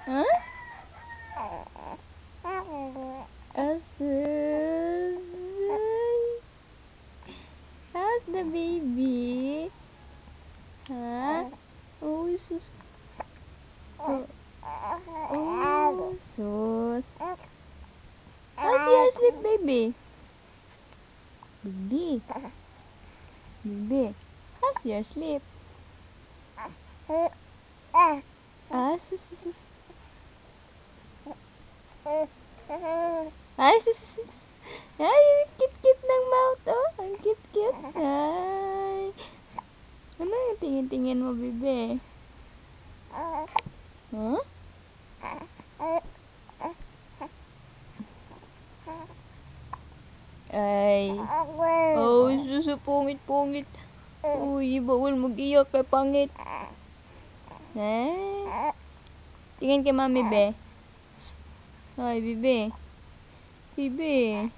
Huh? Asus. How's the baby? Huh? Oh, sus. Oh, oh sus. How's your sleep, baby? Baby. Baby. How's your sleep? Sus, sus, sus. Sus, sus, sus. Ang cute-cute ng mouth, oh. Ang cute-cute. Ano yung tingin-tingin mo, bebe? Huh? Ay. Oh, susupungit-pungit. Uy, bawal mag-iyak kay pangit. Tingin kay mami, be. Ay, bebe. Bebe.